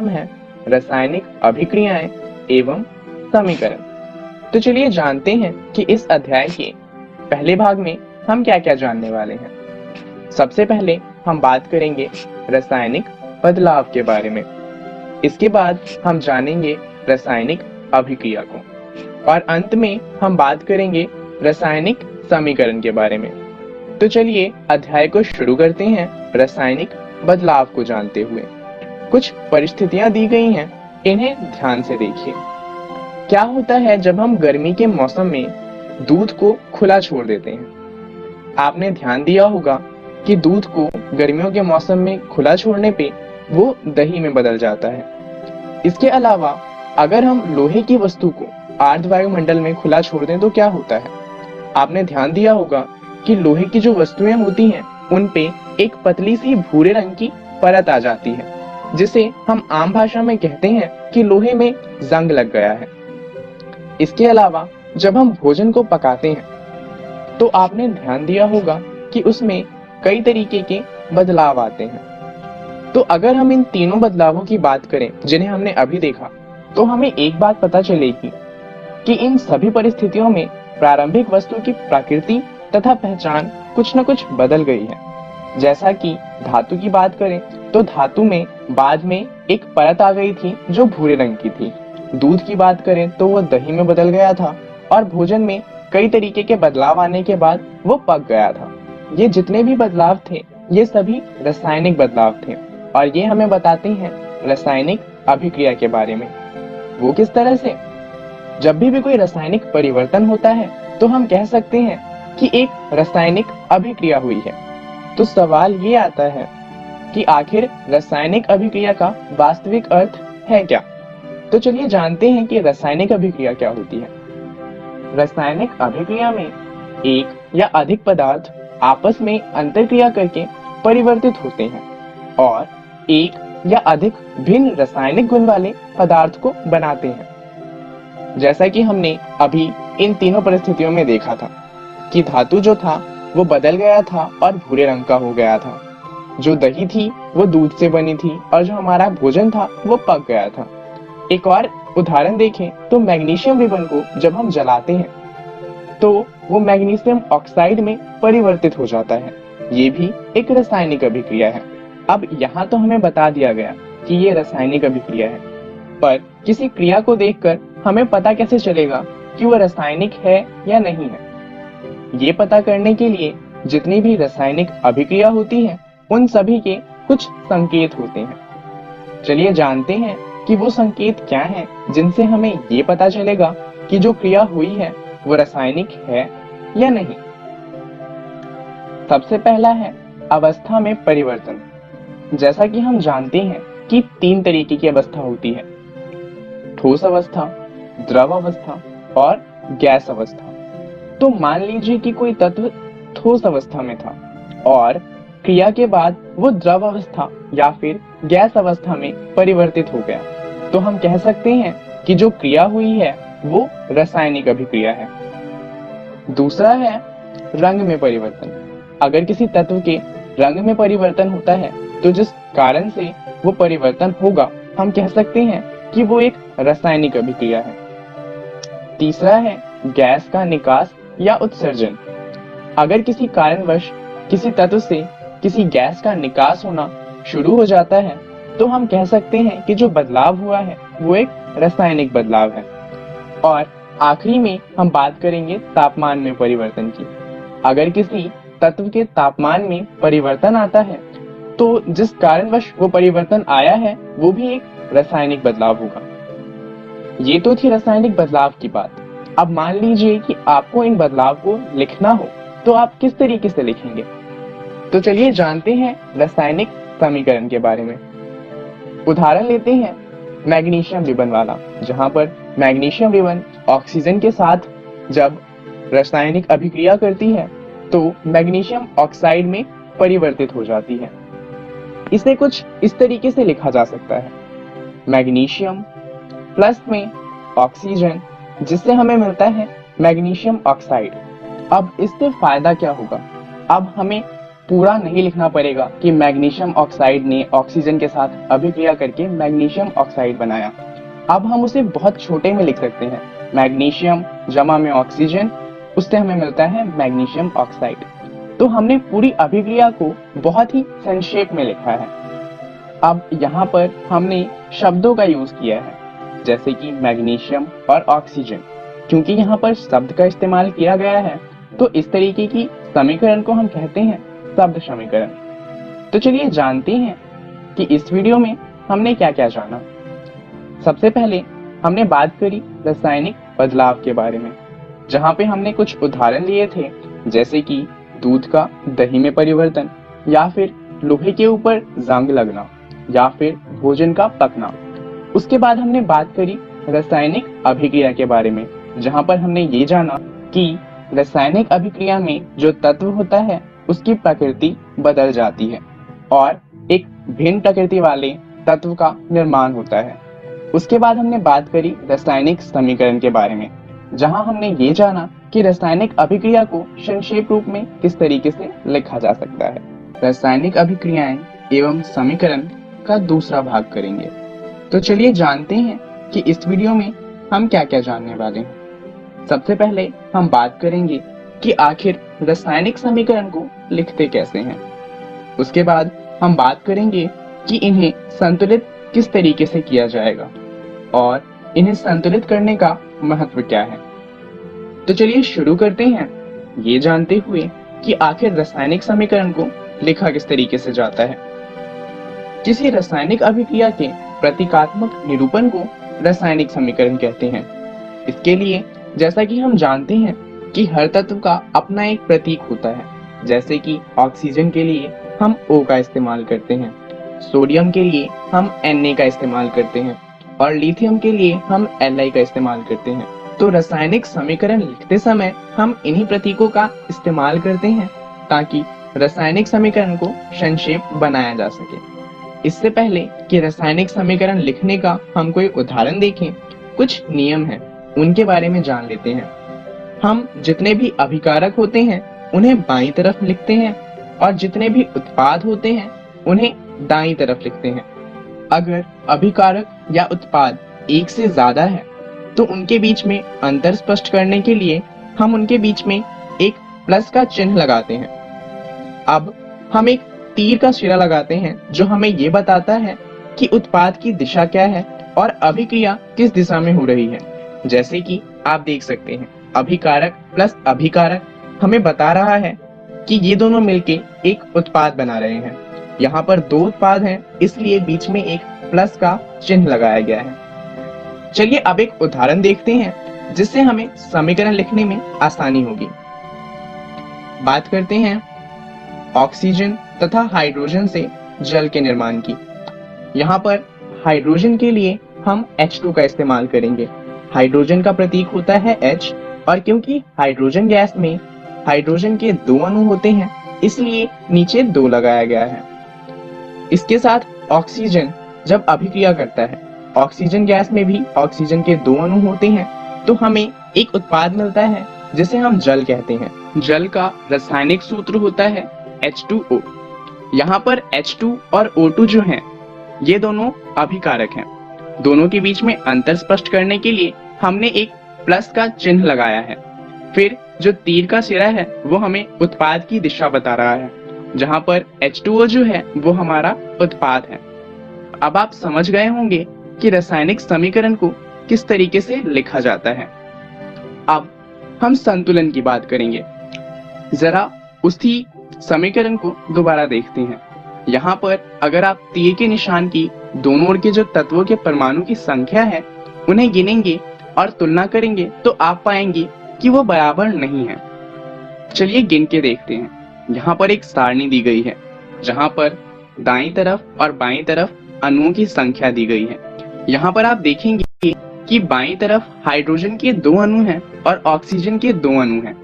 नाम है रासायनिक अभिक्रियाएं एवं समीकरण। तो चलिए जानते हैं कि इस अध्याय के पहले भाग में हम क्या क्या जानने वाले हैं। सबसे पहले हम बात करेंगे रासायनिक बदलाव के बारे में। इसके बाद हम जानेंगे रासायनिक अभिक्रिया को और अंत में हम बात करेंगे रासायनिक समीकरण के बारे में। तो चलिए अध्याय को शुरू करते हैं रासायनिक बदलाव को जानते हुए। कुछ परिस्थितियां दी गई हैं, इन्हें ध्यान से देखिए। क्या होता है जब हम गर्मी के मौसम में दूध को खुला छोड़ देते हैं? आपने ध्यान दिया होगा कि दूध को गर्मियों के मौसम में खुला छोड़ने पे वो दही में बदल जाता है। इसके अलावा अगर हम लोहे की वस्तु को आर्द्र वायुमंडल में खुला छोड़ दें तो क्या होता है? आपने ध्यान दिया होगा कि लोहे की जो वस्तुएं होती हैं उन पे एक पतली सी भूरे रंग की परत आ जाती है, जिसे हम आम भाषा में कहते हैं कि लोहे में जंग लग गया है। इसके अलावा जब हम भोजन को पकाते हैं तो आपने ध्यान दिया होगा कि उसमें कई तरीके के बदलाव आते हैं। तो अगर हम इन तीनों बदलावों की बात करें जिन्हें हमने अभी देखा, तो हमें एक बात पता चलेगी कि इन सभी परिस्थितियों में प्रारंभिक वस्तु की प्रकृति तथा पहचान कुछ न कुछ बदल गई है। जैसा कि धातु की बात करें तो धातु में बाद में एक परत आ गई थी जो भूरे रंग की थी। दूध की बात करें तो वो दही में बदल गया था और भोजन में कई तरीके के बदलाव आने के बाद वो पक गया था। ये जितने भी बदलाव थे ये सभी रासायनिक बदलाव थे और ये हमें बताते हैं रासायनिक अभिक्रिया के बारे में। वो किस तरह से? जब भी कोई रासायनिक परिवर्तन होता है तो हम कह सकते हैं कि एक रासायनिक अभिक्रिया हुई है। तो सवाल ये आता है कि आखिर रासायनिक अभिक्रिया का वास्तविक अर्थ है क्या? तो चलिए जानते हैं कि रासायनिक अभिक्रिया क्या होती है। रासायनिक अभिक्रिया में एक या अधिक पदार्थ आपस में अंतरक्रिया करके परिवर्तित होते हैं और एक या अधिक भिन्न रासायनिक गुण वाले पदार्थ को बनाते हैं। जैसा कि हमने अभी इन तीनों परिस्थितियों में देखा था कि धातु जो था वो बदल गया था और भूरे रंग का हो गया था। जो दही थी वो दूध से बनी थी और जो हमारा भोजन था वो पक गया था। एक और उदाहरण देखें तो मैग्नीशियम रिबन को जब हम जलाते हैं तो वो मैग्नीशियम ऑक्साइड में परिवर्तित हो जाता है। ये भी एक रासायनिक अभिक्रिया है। अब यहाँ तो हमें बता दिया गया कि ये रासायनिक अभिक्रिया है, पर किसी क्रिया को देखकर हमें पता कैसे चलेगा कि वो रासायनिक है या नहीं है? ये पता करने के लिए जितनी भी रासायनिक अभिक्रिया होती है उन सभी के कुछ संकेत होते हैं। चलिए जानते हैं कि वो संकेत क्या हैं जिनसे हमें ये पता चलेगा कि जो क्रिया हुई है वो रासायनिक है या नहीं। सबसे पहला है अवस्था में परिवर्तन। जैसा कि हम जानते हैं कि तीन तरीके की अवस्था होती है, ठोस अवस्था, द्रव अवस्था और गैस अवस्था। तो मान लीजिए कि कोई तत्व ठोस अवस्था में था और क्रिया के बाद वो द्रव अवस्था या फिर गैस अवस्था में परिवर्तित हो गया, तो हम कह सकते हैं कि जो क्रिया हुई है वो रासायनिक अभिक्रिया है। दूसरा है रंग में परिवर्तन। अगर किसी तत्व के रंग में परिवर्तन होता है तो जिस कारण से वो परिवर्तन होगा हम कह सकते हैं कि वो एक रासायनिक अभिक्रिया है। तीसरा है गैस का निकास या उत्सर्जन। अगर किसी कारणवश किसी तत्व से किसी गैस का निकास होना शुरू हो जाता है तो हम कह सकते हैं कि जो बदलाव हुआ है वो एक रासायनिक बदलाव है। और आखिरी में हम बात करेंगे तापमान में परिवर्तन की। अगर किसी तत्व के तापमान में परिवर्तन आता है तो जिस कारणवश वो परिवर्तन आया है वो भी एक रासायनिक बदलाव होगा। ये तो थी रासायनिक बदलाव की बात। अब मान लीजिए कि आपको इन बदलाव को लिखना हो तो आप किस तरीके से लिखेंगे? तो चलिए जानते हैं रासायनिक समीकरण के बारे में। उदाहरण लेते हैं मैग्नीशियम रिबन वाला, जहां पर मैग्नीशियम रिबन ऑक्सीजन के साथ जब रासायनिक अभिक्रिया करती है तो मैग्नीशियम ऑक्साइड में परिवर्तित हो जाती है। इसे कुछ इस तरीके से लिखा जा सकता है, मैग्नीशियम प्लस में ऑक्सीजन, जिससे हमें मिलता है मैग्नीशियम ऑक्साइड। अब इससे फायदा क्या होगा? अब हमें पूरा नहीं लिखना पड़ेगा कि मैग्नीशियम ऑक्साइड ने ऑक्सीजन के साथ अभिक्रिया करके मैग्नीशियम ऑक्साइड बनाया। अब हम उसे बहुत छोटे में लिख सकते हैं, मैग्नीशियम जमा में ऑक्सीजन, उससे हमें मिलता है मैग्नीशियम ऑक्साइड। तो हमने पूरी अभिक्रिया को बहुत ही संक्षेप में लिखा है। अब यहाँ पर हमने शब्दों का यूज किया है, जैसे कि मैग्नीशियम और ऑक्सीजन। क्योंकि यहाँ पर शब्द का इस्तेमाल किया गया है, तो इस तरीके की समीकरण को हम कहते हैं शब्द समीकरण। तो चलिए जानते हैं कि इस वीडियो में हमने क्या क्या जाना। सबसे पहले हमने बात करी रासायनिक बदलाव के बारे में, जहाँ पे हमने कुछ उदाहरण लिए थे, जैसे कि दूध का दही में परिवर्तन, या फिर लोहे के ऊपर जंग लगना, या फिर भोजन का पकना। उसके बाद हमने बात करी रासायनिक अभिक्रिया के बारे में, जहाँ पर हमने ये जाना कि रासायनिक अभिक्रिया में जो तत्व होता है उसकी प्रकृति बदल जाती है और एक भिन्न प्रकृति वाले तत्व का निर्माण होता है। उसके बाद हमने बात करी रासायनिक समीकरण के बारे में, जहां हमने ये जाना कि रासायनिक अभिक्रिया को संक्षेप रूप में किस तरीके से लिखा जा सकता है। रासायनिक अभिक्रियाएं एवं समीकरण का दूसरा भाग करेंगे। तो चलिए जानते हैं कि इस वीडियो में हम क्या क्या जानने वाले हैं। सबसे पहले हम बात करेंगे कि आखिर रासायनिक समीकरण को लिखते कैसे हैं। उसके बाद हम बात करेंगे कि इन्हें संतुलित किस तरीके से किया जाएगा और इन्हें संतुलित करने का महत्व क्या है। तो चलिए शुरू करते हैं ये जानते हुए कि आखिर रासायनिक समीकरण को लिखा किस तरीके से जाता है। किसी रासायनिक अभिक्रिया के प्रतीकात्मक निरूपण को रासायनिक समीकरण कहते हैं। इसके लिए जैसा कि हम जानते हैं कि हर तत्व का अपना एक प्रतीक होता है, जैसे कि ऑक्सीजन के लिए हम O का इस्तेमाल करते हैं, सोडियम के लिए हम Na का इस्तेमाल करते हैं और लिथियम के लिए हम Li का इस्तेमाल करते हैं। तो रासायनिक समीकरण लिखते समय हम इन्हीं प्रतीकों का इस्तेमाल करते हैं ताकि रासायनिक समीकरण को संक्षेप बनाया जा सके। इससे पहले कि रासायनिक समीकरण लिखने का हम कोई उदाहरण देखें, कुछ नियम हैं, उनके बारे में जान लेते हैं। हम जितने भी अभिकारक होते हैं उन्हें बाईं तरफ लिखते हैं और जितने भी उत्पाद होते हैं उन्हें दाईं तरफ लिखते हैं। अगर अभिकारक या उत्पाद एक से ज्यादा है तो उनके बीच में अंतर स्पष्ट करने के लिए हम उनके बीच में एक प्लस का चिन्ह लगाते हैं। अब हम एक तीर का सिरा लगाते हैं जो हमें ये बताता है कि उत्पाद की दिशा क्या है और अभिक्रिया किस दिशा में हो रही है। जैसे कि आप देख सकते हैं, अभिकारक प्लस अभिकारक हमें बता रहा है कि ये दोनों मिलके एक उत्पाद बना रहे हैं। यहाँ पर दो उत्पाद हैं, इसलिए बीच में एक प्लस का चिन्ह लगाया गया है। चलिए अब एक उदाहरण देखते हैं जिससे हमें समीकरण लिखने में आसानी होगी। बात करते हैं ऑक्सीजन तथा हाइड्रोजन से जल के निर्माण की। यहाँ पर हाइड्रोजन के लिए हम H2 का इस्तेमाल करेंगे। हाइड्रोजन का प्रतीक होता है H, और क्योंकि हाइड्रोजन गैस में हाइड्रोजन के दो अणु होते हैं इसलिए नीचे 2 लगाया गया है। इसके साथ ऑक्सीजन जब अभिक्रिया करता है, ऑक्सीजन गैस में भी ऑक्सीजन के 2 अणु होते हैं, तो हमें एक उत्पाद मिलता है जिसे हम जल कहते हैं। जल का रासायनिक सूत्र होता है H2O। यहाँ पर H2 और O2 जो हैं, ये दोनों अभिकारक हैं। दोनों के बीच में अंतर स्पष्ट करने के लिए हमने एक प्लस का चिन्ह लगाया है। फिर जो तीर का सिरा है वो हमें उत्पाद की दिशा बता रहा है, जहाँ पर H2O जो है वो हमारा उत्पाद है। अब आप समझ गए होंगे कि रासायनिक समीकरण को किस तरीके से लिखा जाता है। अब हम संतुलन की बात करेंगे। जरा उसी समीकरण को दोबारा देखते हैं। यहाँ पर अगर आप तीर के निशान की दोनों ओर के जो तत्वों के परमाणु की संख्या है उन्हें गिनेंगे और तुलना करेंगे तो आप पाएंगे कि वो बराबर नहीं है। चलिए गिन के देखते हैं। यहाँ पर एक सारणी दी गई है जहाँ पर दाईं तरफ और बाईं तरफ अणुओं की संख्या दी गई है। यहाँ पर आप देखेंगे कि बाईं तरफ हाइड्रोजन के 2 अणु हैं और ऑक्सीजन के 2 अणु हैं,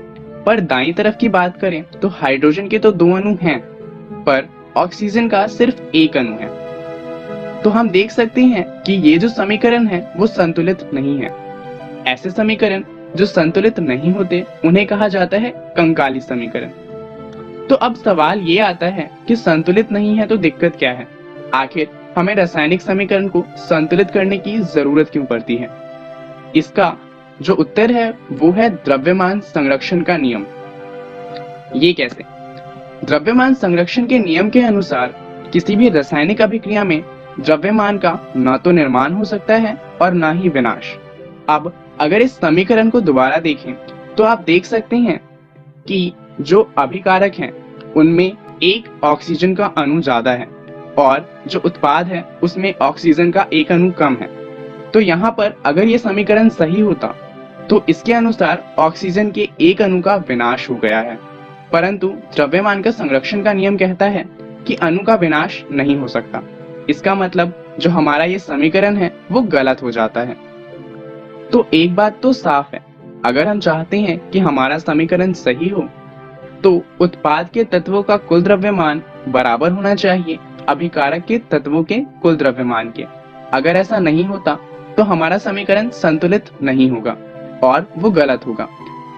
पर दाईं तरफ की बात करें तो हाइड्रोजन के तो 2 अणु हैं पर ऑक्सीजन का सिर्फ 1 अणु है। तो हम देख सकते हैं कि ये जो समीकरण है वो संतुलित नहीं है। ऐसे समीकरण जो संतुलित नहीं होते उन्हें कहा जाता है कंकाली समीकरण। तो अब सवाल ये आता है कि संतुलित नहीं है तो दिक्कत क्या है? आखिर हमें रासायनिक समीकरण को संतुलित करने की जरूरत क्यों पड़ती है? इसका जो उत्तर है वो है द्रव्यमान संरक्षण का नियम। ये कैसे? द्रव्यमान संरक्षण के नियम के अनुसार किसी भी रासायनिक अभिक्रिया में द्रव्यमान का न तो निर्माण हो सकता है और न ही विनाश। अब अगर इस समीकरण को दोबारा देखें तो आप देख सकते हैं कि जो अभिकारक हैं उनमें एक ऑक्सीजन का अणु ज्यादा है और जो उत्पाद है उसमें ऑक्सीजन का एक अणु कम है। तो यहाँ पर अगर ये समीकरण सही होता तो इसके अनुसार ऑक्सीजन के एक अणु का विनाश हो गया है, परंतु द्रव्यमान का संरक्षण का नियम कहता है कि अणु का विनाश नहीं हो सकता। इसका मतलब जो हमारा ये समीकरण है वो गलत हो जाता है। तो एक बात तो साफ है, अगर हम चाहते हैं कि हमारा समीकरण सही हो तो उत्पाद के तत्वों का कुल द्रव्यमान बराबर होना चाहिए अभिकारक के तत्वों के कुल द्रव्यमान के। अगर ऐसा नहीं होता तो हमारा समीकरण संतुलित नहीं होगा और वो गलत होगा।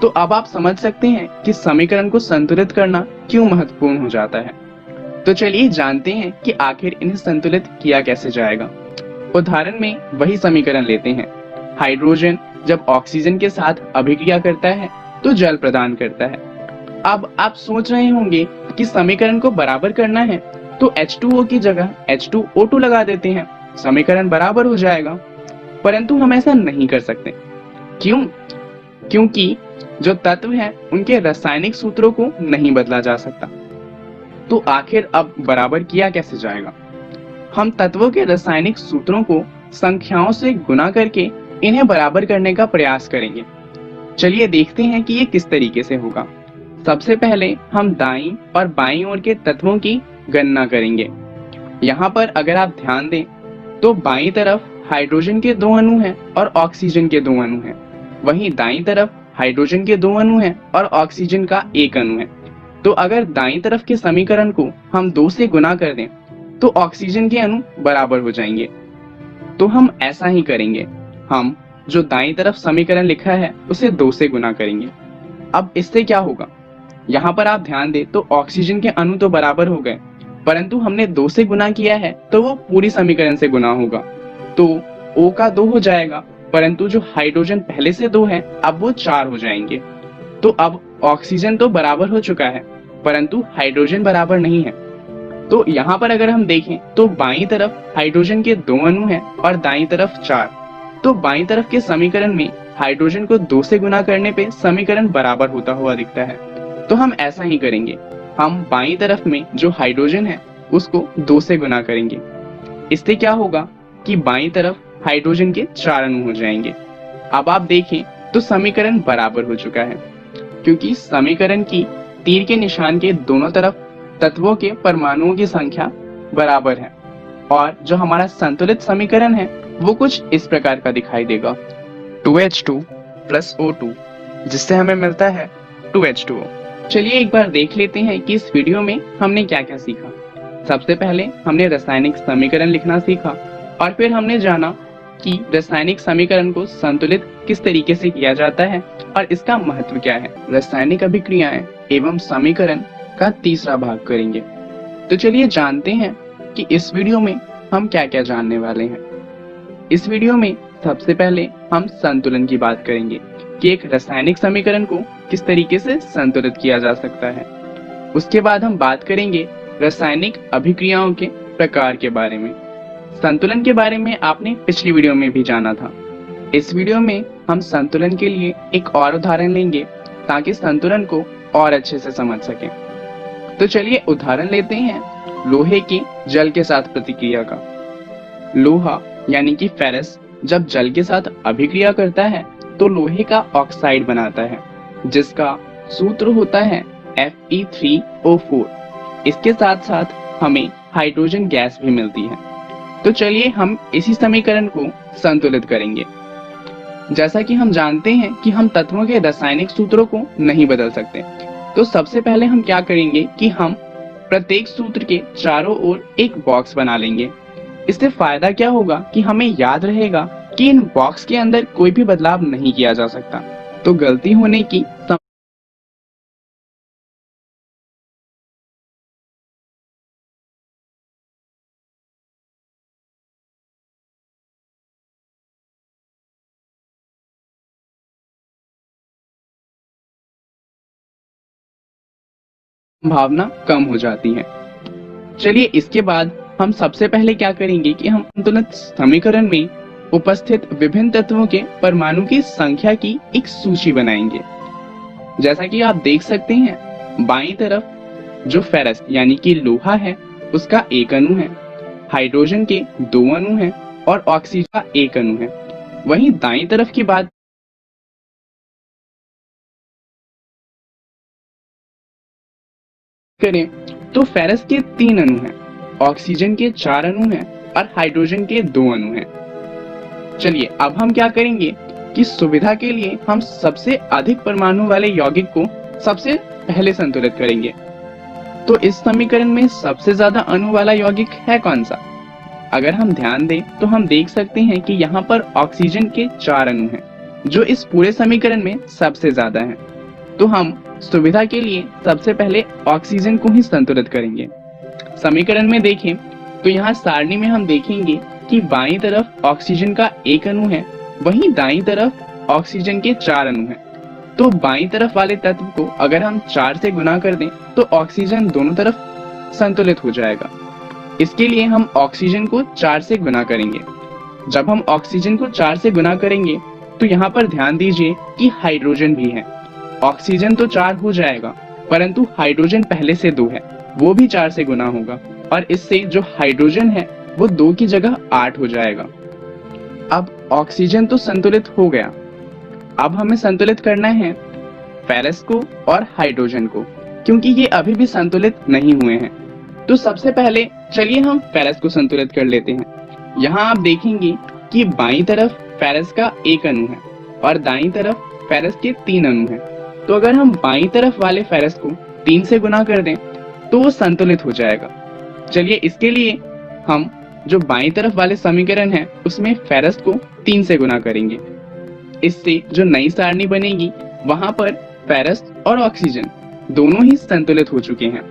तो अब आप समझ सकते हैं कि समीकरण को संतुलित करना क्यों महत्वपूर्ण हो जाता है। तो चलिए जानते हैं कि आखिर इन्हें संतुलित किया कैसे जाएगा। उदाहरण में वही समीकरण लेते हैं। हाइड्रोजन जब ऑक्सीजन के साथ अभिक्रिया करता है तो जल प्रदान करता है। अब आप सोच रहे होंगे कि समीकरण को बराबर करना है तो H2O की जगह H2O2 लगा देते हैं, समीकरण बराबर हो जाएगा। परंतु हम ऐसा नहीं कर सकते। क्यों? क्योंकि जो तत्व हैं उनके रासायनिक सूत्रों को नहीं बदला जा सकता। तो आखिर अब बराबर किया कैसे जाएगा? हम तत्वों के रासायनिक सूत्रों को संख्याओं से गुणा करके इन्हें बराबर करने का प्रयास करेंगे। चलिए देखते हैं कि ये किस तरीके से होगा। सबसे पहले हम दाईं और बाईं ओर के तत्वों की गणना करेंगे। यहाँ पर अगर आप ध्यान दें तो बाईं तरफ हाइड्रोजन के 2 अणु हैं और ऑक्सीजन के 2 अणु हैं, वहीं दाईं तरफ हाइड्रोजन के 2 अणु हैं और ऑक्सीजन का 1 अणु है। तो अगर दाईं तरफ के समीकरण को हम 2 से गुना कर दें तो ऑक्सीजन के अणु बराबर हो जाएंगे। तो हम ऐसा ही करेंगे, हम जो दाईं तरफ समीकरण लिखा है उसे 2 से गुना करेंगे। अब इससे क्या होगा? यहाँ पर आप ध्यान दें तो ऑक्सीजन के अणु तो बराबर हो गए, परंतु हमने 2 से गुना किया है तो वो पूरी समीकरण से गुना होगा। तो O का 2 हो जाएगा, परंतु जो हाइड्रोजन पहले से 2 है अब वो 4 हो जाएंगे। तो अब ऑक्सीजन तो बराबर हो चुका है परंतु हाइड्रोजन बराबर नहीं है। तो यहाँ पर अगर हम देखें तो बाईं तरफ हाइड्रोजन के 2 अणु हैं और दाईं तरफ 4। तो बाईं तरफ के समीकरण में हाइड्रोजन को 2 से गुना करने पे समीकरण बराबर होता हुआ दिखता है। तो हम ऐसा ही करेंगे, हम बाईं तरफ में जो हाइड्रोजन है उसको 2 से गुना करेंगे। इससे क्या होगा कि बाईं तरफ हाइड्रोजन के 4 अणु हो जाएंगे। अब आप देखें तो समीकरण बराबर हो चुका है, क्योंकि समीकरण की तीर के निशान के दोनों तरफ तत्वों के परमाणुओं की संख्या बराबर है और जो हमारा संतुलित समीकरण है वो कुछ इस प्रकार का दिखाई देगा, 2H2 + O2, जिससे हमें मिलता है 2H2O। चलिए एक बार देख लेते हैं कि इस वीडियो में हमने क्या क्या सीखा। सबसे पहले हमने रासायनिक समीकरण लिखना सीखा और फिर हमने जाना कि रासायनिक समीकरण को संतुलित किस तरीके से किया जाता है और इसका महत्व क्या है। रासायनिक अभिक्रियाएं एवं समीकरण का तीसरा भाग करेंगे। तो चलिए जानते हैं कि इस वीडियो में हम क्या क्या जानने वाले हैं। इस वीडियो में सबसे पहले हम संतुलन की बात करेंगे कि एक रासायनिक समीकरण को किस तरीके से संतुलित किया जा सकता है। उसके बाद हम बात करेंगे रासायनिक अभिक्रियाओं के प्रकार के बारे में। संतुलन के बारे में आपने पिछली वीडियो में भी जाना था। इस वीडियो में हम संतुलन के लिए एक और उदाहरण लेंगे ताकि संतुलन को और अच्छे से समझ सकें। तो चलिए उदाहरण लेते हैं लोहे की जल के साथ प्रतिक्रिया का। लोहा यानी कि फेरस जब जल के साथ अभिक्रिया करता है तो लोहे का ऑक्साइड बनाता है, जिसका सूत्र होता है Fe3O4। इसके साथ साथ हमें हाइड्रोजन गैस भी मिलती है। तो चलिए हम इसी समीकरण को संतुलित करेंगे। जैसा कि हम जानते हैं कि हम तत्वों के रासायनिक सूत्रों को नहीं बदल सकते, तो सबसे पहले हम क्या करेंगे कि हम प्रत्येक सूत्र के चारों ओर एक बॉक्स बना लेंगे। इससे फायदा क्या होगा कि हमें याद रहेगा कि इन बॉक्स के अंदर कोई भी बदलाव नहीं किया जा सकता, तो गलती होने की संभावना कम हो जाती है। चलिए इसके बाद हम सबसे पहले क्या करेंगे कि हम संतुलित समीकरण में उपस्थित विभिन्न तत्वों के परमाणु की संख्या की एक सूची बनाएंगे। जैसा कि आप देख सकते हैं, बाईं तरफ जो फेरस यानी कि लोहा है उसका एक अणु है, हाइड्रोजन के 2 अणु हैं और ऑक्सीजन का 1 अणु है। वहीं दाईं तरफ की बात करें तो फेरस के 3 अणु हैं, ऑक्सीजन के 4 अणु हैं और हाइड्रोजन के 2 अणु हैं। चलिए अब हम क्या करेंगे कि सुविधा के लिए हम सबसे अधिक परमाणु वाले यौगिक को सबसे पहले संतुलित करेंगे। तो इस समीकरण में सबसे ज्यादा अणु वाला यौगिक है कौन सा? अगर हम ध्यान दें तो हम देख सकते हैं कि यहाँ पर ऑक्सीजन के 4 अणु हैं, जो इस पूरे समीकरण में सबसे ज्यादा हैं। तो हम सुविधा के लिए सबसे पहले ऑक्सीजन को ही संतुलित करेंगे। समीकरण में देखें तो यहाँ सारणी में हम देखेंगे कि बाईं तरफ ऑक्सीजन का 1 अणु है, वहीं दाईं तरफ ऑक्सीजन के 4 अणु हैं। तो बाईं तरफ वाले तत्व को अगर हम 4 से गुना कर दें तो ऑक्सीजन दोनों तरफ संतुलित हो जाएगा। इसके लिए हम ऑक्सीजन को 4 से गुना करेंगे। जब हम ऑक्सीजन को 4 से गुना करेंगे तो यहाँ पर ध्यान दीजिए कि हाइड्रोजन भी है। ऑक्सीजन तो 4 हो जाएगा, परंतु हाइड्रोजन पहले से 2 है, वो भी 4 से गुना होगा और इससे जो हाइड्रोजन है वो 2 की जगह 8 हो जाएगा। अब ऑक्सीजन तो संतुलित हो गया, अब हमें संतुलित करना है फेरस को और हाइड्रोजन को, क्योंकि ये अभी भी संतुलित नहीं हुए हैं। तो सबसे पहले चलिए हम फेरस को संतुलित कर लेते हैं। यहाँ आप देखेंगे कि बाईं तरफ फेरस का 1 अणु है और दाईं तरफ फेरस के 3 अणु हैं। तो अगर हम बाईं तरफ वाले फेरस को 3 से गुना कर दें तो वो संतुलित हो जाएगा। चलिए इसके लिए हम जो बाईं तरफ वाले समीकरण है उसमें फेरस को 3 से गुना करेंगे। इससे जो नई सारणी बनेगी वहां पर फेरस और ऑक्सीजन दोनों ही संतुलित हो चुके हैं।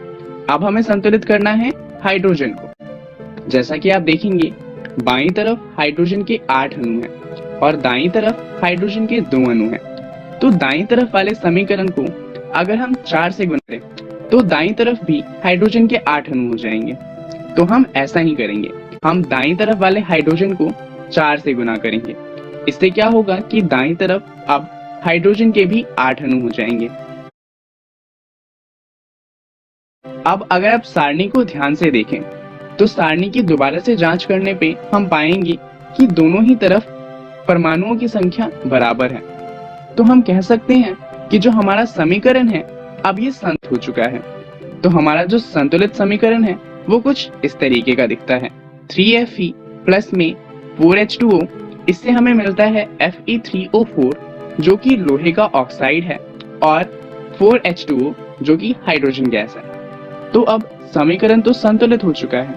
अब हमें संतुलित करना है हाइड्रोजन को। जैसा कि आप देखेंगे बाईं तरफ हाइड्रोजन के 8 अणु हैं और दाईं तरफ हाइड्रोजन के 2 अणु हैं। तो दाईं तरफ वाले समीकरण को अगर हम 4 से गुना करें तो दाईं तरफ भी हाइड्रोजन के 8 अणु हो जाएंगे। तो हम ऐसा ही करेंगे, हम दाईं तरफ वाले हाइड्रोजन को 4 से गुना करेंगे। इससे क्या होगा कि दाईं तरफ अब हाइड्रोजन के भी 8 अणु हो जाएंगे। अब अगर आप सारणी को ध्यान से देखें तो सारणी की दोबारा से जांच करने पे हम पाएंगे कि दोनों ही तरफ परमाणुओं की संख्या बराबर है। तो हम कह सकते हैं कि जो हमारा समीकरण है अब ये संतुलित हो चुका है। तो हमारा जो संतुलित समीकरण है वो कुछ इस तरीके का दिखता है। 3Fe प्लस में 4H2O, इससे हमें मिलता है Fe3O4 जो कि लोहे का ऑक्साइड है और 4H2O जो कि हाइड्रोजन गैस है। तो अब समीकरण तो संतुलित हो चुका है,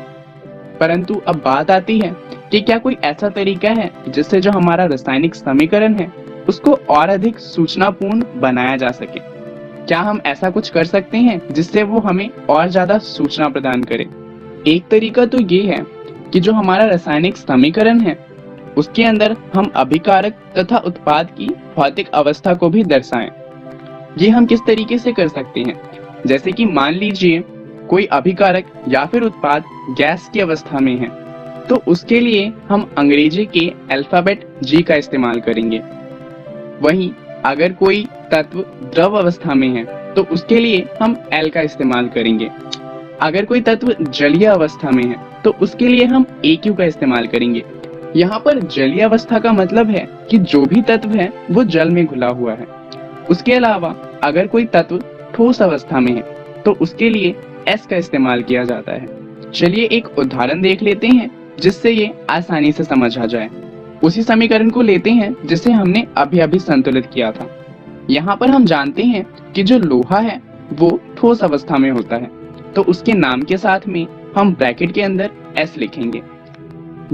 परंतु अब बात आती है कि क्या कोई ऐसा तरीका है जिससे जो हमारा रासायनिक समीकरण है उसको और अधिक सूचनापूर्ण बनाया जा सके। क्या हम ऐसा कुछ कर सकते हैं जिससे वो हमें और ज्यादा सूचना प्रदान करे? एक तरीका तो ये है कि जो हमारा रासायनिक समीकरण है उसके अंदर हम अभिकारक तथा उत्पाद की भौतिक अवस्था को भी दर्शाएं। ये हम किस तरीके से कर सकते हैं? जैसे कि मान लीजिए कोई अभिकारक या फिर उत्पाद गैस की अवस्था में है तो उसके लिए हम अंग्रेजी के अल्फाबेट G का इस्तेमाल करेंगे। वहीं अगर कोई तत्व द्रव अवस्था में है तो उसके लिए हम L का इस्तेमाल करेंगे। अगर कोई तत्व जलीय अवस्था में है तो उसके लिए हम AQ का इस्तेमाल करेंगे। यहाँ पर जलीय अवस्था का मतलब है कि जो भी तत्व है वो जल में घुला हुआ है। उसके अलावा अगर कोई तत्व ठोस अवस्था में है तो उसके लिए S का इस्तेमाल किया जाता है। चलिए एक उदाहरण देख लेते हैं जिससे ये आसानी से समझ आ जाए। उसी समीकरण को लेते हैं जिसे हमने अभी अभी संतुलित किया था। यहाँ पर हम जानते हैं कि जो लोहा है वो ठोस अवस्था में होता है, तो उसके नाम के साथ में हम ब्रैकेट के अंदर S लिखेंगे,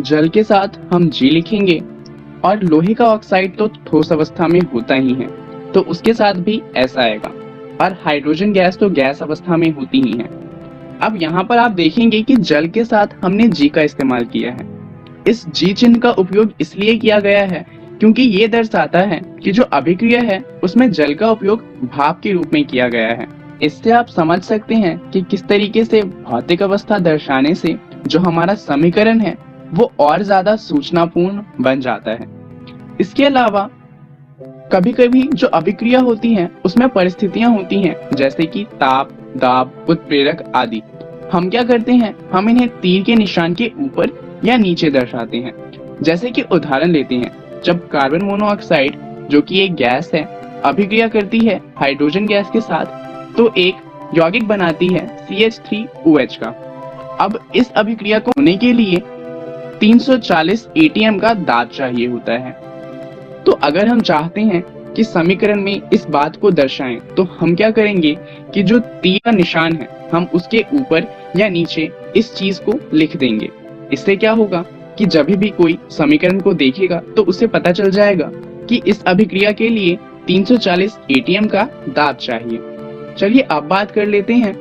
जल के साथ हम G लिखेंगे और लोहे का ऑक्साइड तो ठोस अवस्था में होता ही है तो उसके साथ भी S आएगा और हाइड्रोजन गैस तो गैस अवस्था में होती ही है। अब यहाँ पर आप देखेंगे कि जल के साथ हमने G का इस्तेमाल किया है। इस G चिन्ह का उपयोग इसलिए किया गया है क्योंकि ये दर्शाता है कि जो अभिक्रिया है उसमें जल का उपयोग भाप के रूप में किया गया है इससे आप समझ सकते हैं कि किस तरीके से भौतिक अवस्था दर्शाने से जो हमारा समीकरण है वो और ज्यादा सूचनापूर्ण बन जाता है। इसके अलावा कभी कभी जो अभिक्रिया होती है उसमें परिस्थितियां होती हैं, जैसे कि ताप, दाब, उत्प्रेरक आदि। हम क्या करते हैं, हम इन्हें तीर के निशान के ऊपर या नीचे दर्शाते हैं। जैसे कि उदाहरण लेते हैं, जब कार्बन मोनोऑक्साइड जो कि एक गैस है अभिक्रिया करती है हाइड्रोजन गैस के साथ, तो एक यौगिक बनाती है CH3OH का। अब इस अभिक्रिया को होने के लिए 340 ATM का दाब चाहिए होता है। तो अगर हम चाहते हैं कि समीकरण में इस बात को दर्शाएं, तो हम क्या करेंगे कि जो तीर का निशान है हम उसके ऊपर या नीचे इस चीज को लिख देंगे। इससे क्या होगा कि जब भी कोई समीकरण को देखेगा तो उसे पता चल जाएगा कि इस अभिक्रिया के लिए 340 ATM का दाब चाहिए। चलिए अब बात कर लेते हैं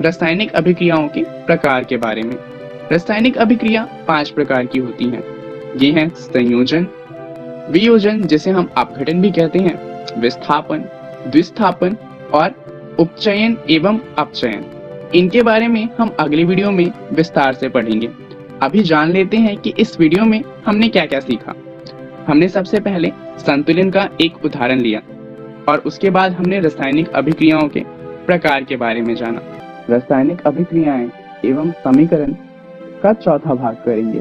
रासायनिक अभिक्रियाओं के प्रकार के बारे में। रासायनिक अभिक्रिया 5 प्रकार की होती हैं। ये हैं संयोजन, वियोजन जिसे हम अपघटन भी कहते हैं, विस्थापन, द्विस्थापन और उपचयन एवं अपचयन। इनके बारे में हम अगली वीडियो में विस्तार से पढ़ेंगे। अभी जान लेते हैं कि इस वीडियो में हमने क्या क्या सीखा। हमने सबसे पहले संतुलन का एक उदाहरण लिया और उसके बाद हमने रासायनिक अभिक्रियाओं के प्रकार के बारे में जाना। रासायनिक अभिक्रियाएं एवं समीकरण का चौथा भाग करेंगे।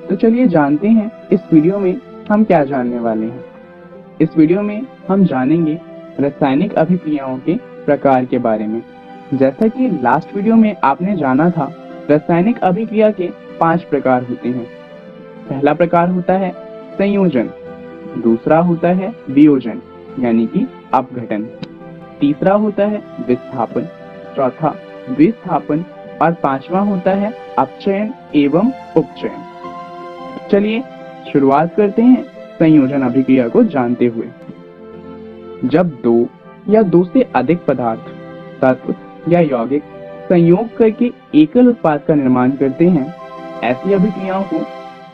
तो चलिए जानते हैं इस वीडियो में हम क्या जानने वाले हैं। इस वीडियो में हम जानेंगे रासायनिक अभिक्रियाओं के प्रकार के बारे में। जैसा कि लास्ट वीडियो में आपने जाना था, रासायनिक अभिक्रिया के 5 प्रकार होते हैं। पहला प्रकार होता है संयोजन, दूसरा होता है वियोजन यानी कि अपघटन, तीसरा होता है विस्थापन, चौथा द्विस्थापन और पांचवा होता है अपचयन एवं उपचयन। चलिए शुरुआत करते हैं संयोजन अभिक्रिया को जानते हुए। जब 2 या 2 से अधिक पदार्थ, तत्व या यौगिक संयोग करके एकल उत्पाद का निर्माण करते हैं, ऐसी अभिक्रियाओं को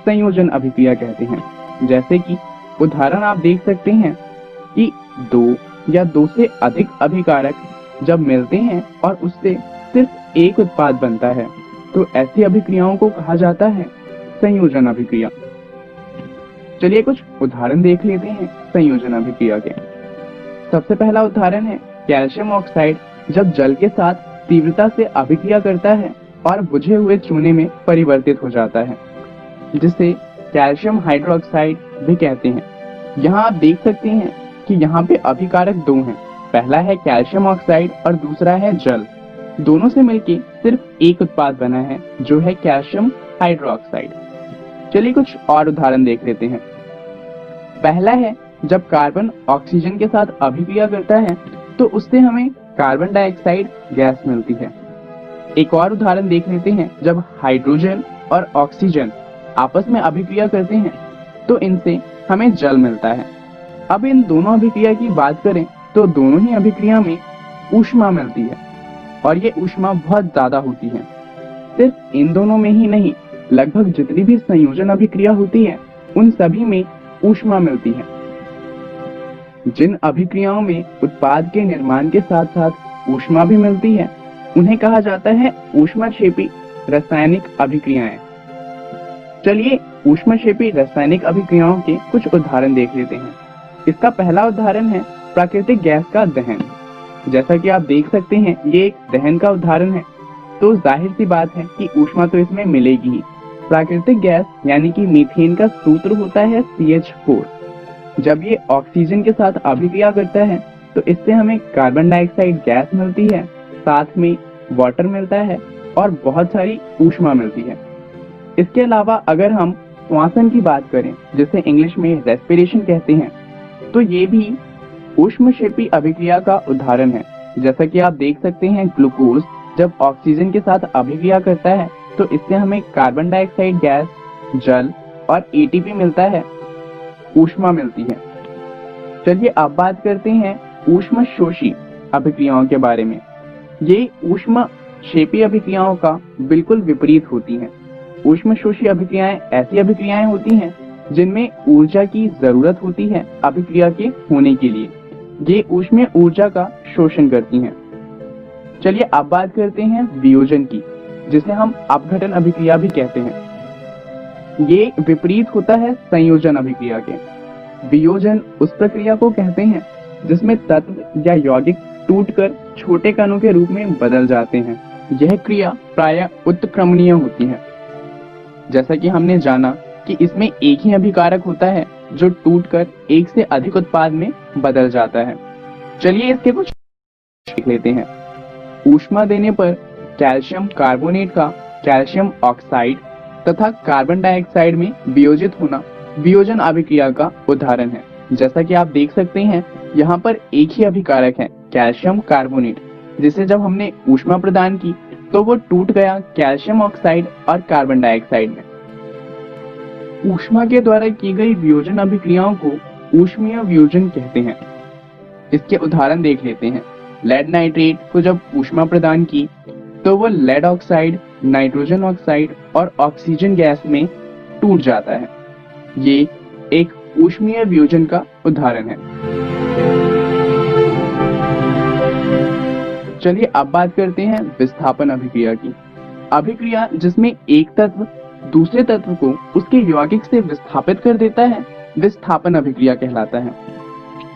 संयोजन अभिक्रिया कहते हैं। जैसे कि उदाहरण आप देख सकते हैं कि 2 या 2 से अधिक अभिकारक जब मिलते हैं और उससे सिर्फ एक उत्पाद बनता है, तो ऐसी अभिक्रियाओं को कहा जाता है संयोजन अभिक्रिया। चलिए कुछ उदाहरण देख लेते हैं संयोजन अभिक्रिया के। सबसे पहला उदाहरण है कैल्शियम ऑक्साइड जब जल के साथ तीव्रता से अभिक्रिया करता है और बुझे हुए चूने में परिवर्तित हो जाता है, जिसे कैल्शियम हाइड्रोक्साइड भी कहते हैं। यहाँ आप देख सकते हैं कि यहाँ पे अभिकारक 2 हैं। पहला है कैल्शियम ऑक्साइड और दूसरा है जल। दोनों से मिलके सिर्फ एक उत्पाद बना है जो है कैल्शियम हाइड्रोक्साइड। चलिए कुछ और उदाहरण देख लेते हैं। पहला है जब कार्बन ऑक्सीजन के साथ अभिक्रिया करता है तो उससे हमें कार्बन डाइऑक्साइड गैस मिलती है। एक और उदाहरण देख लेते हैं, जब हाइड्रोजन और ऑक्सीजन आपस में अभिक्रिया करते हैं तो इनसे हमें जल मिलता है। अब इन दोनों अभिक्रिया की बात करें तो दोनों ही अभिक्रिया में ऊष्मा मिलती है और ये ऊष्मा बहुत ज्यादा होती है। सिर्फ इन दोनों में ही नहीं, लगभग जितनी भी संयोजन अभिक्रिया होती है उन सभी में ऊष्मा मिलती है। जिन अभिक्रियाओं में उत्पाद के निर्माण के साथ साथ ऊष्मा भी मिलती है उन्हें कहा जाता है ऊष्माक्षेपी रासायनिक अभिक्रियाएं। चलिए ऊष्माक्षेपी रासायनिक अभिक्रियाओं के कुछ उदाहरण देख लेते हैं। इसका पहला उदाहरण है प्राकृतिक गैस का दहन। जैसा कि आप देख सकते हैं ये एक दहन का उदाहरण है, तो जाहिर सी बात है कि ऊष्मा तो इसमें मिलेगी ही। प्राकृतिक गैस यानी कि मीथेन का सूत्र होता है CH4। जब ये ऑक्सीजन के साथ अभिक्रिया करता है तो इससे हमें कार्बन डाइऑक्साइड गैस मिलती है, साथ में वाटर मिलता है और बहुत सारी ऊष्मा मिलती है। इसके अलावा अगर हम श्वसन की बात करें, जिसे इंग्लिश में रेस्पिरेशन कहते हैं, तो ये भी ऊष्मक्षेपी अभिक्रिया का उदाहरण है। जैसा कि आप देख सकते हैं ग्लूकोज जब ऑक्सीजन के साथ अभिक्रिया करता है तो इससे हमें कार्बन डाइऑक्साइड गैस, जल और ATP मिलता है, ऊष्मा मिलती है। चलिए अब बात करते हैं ऊष्मशोषी अभिक्रियाओं के बारे में। ये ऊष्मक्षेपी अभिक्रियाओं का बिल्कुल विपरीत होती हैं। ऊष्मशोषी अभिक्रियाएं ऐसी अभिक्रियाएं होती हैं जिनमें ऊर्जा की जरूरत होती है अभिक्रिया के होने के लिए। ये ऊष्मीय ऊर्जा का शोषण करती हैं। चलिए अब बात करते हैं वियोजन की, जिसे हम अपघटन अभिक्रिया भी कहते हैं। ये विपरीत होता है संयोजन अभिक्रिया के। वियोजन उस प्रक्रिया को कहते हैं जिसमें तत्व या यौगिक टूटकर छोटे कणों के रूप में बदल जाते हैं। यह क्रिया प्रायः उत्क्रमणीय होती है। जैसा कि हमने जाना कि इसमें एक ही अभिकारक होता है जो टूटकर एक से अधिक उत्पाद में बदल जाता है। चलिए इसके कुछ देख लेते हैं। ऊष्मा देने पर कैल्शियम कार्बोनेट का कैल्शियम ऑक्साइड तथा कार्बन डाइऑक्साइड में वियोजित होना वियोजन अभिक्रिया का उदाहरण है। जैसा कि आप देख सकते हैं, यहाँ पर एक ही अभिकारक है कैल्शियम कार्बोनेट, जिसे जब हमने ऊष्मा प्रदान की तो वो टूट गया कैल्शियम ऑक्साइड और कार्बन डाइऑक्साइड में। ऊष्मा के द्वारा की गई वियोजन अभिक्रियाओं को ऊष्मीय वियोजन कहते हैं। इसके उदाहरण देख लेते हैं। लेड नाइट्रेट को जब ऊष्मा प्रदान की तो वो लेड ऑक्साइड, नाइट्रोजन ऑक्साइड और ऑक्सीजन गैस में टूट जाता है। ये एक ऊष्मीय वियोजन का उदाहरण है। चलिए अब बात करते हैं विस्थापन अभिक्रिया की। अभिक्रिया जिसमें एक तत्व दूसरे तत्व को उसके यौगिक से विस्थापित कर देता है, विस्थापन अभिक्रिया कहलाता है।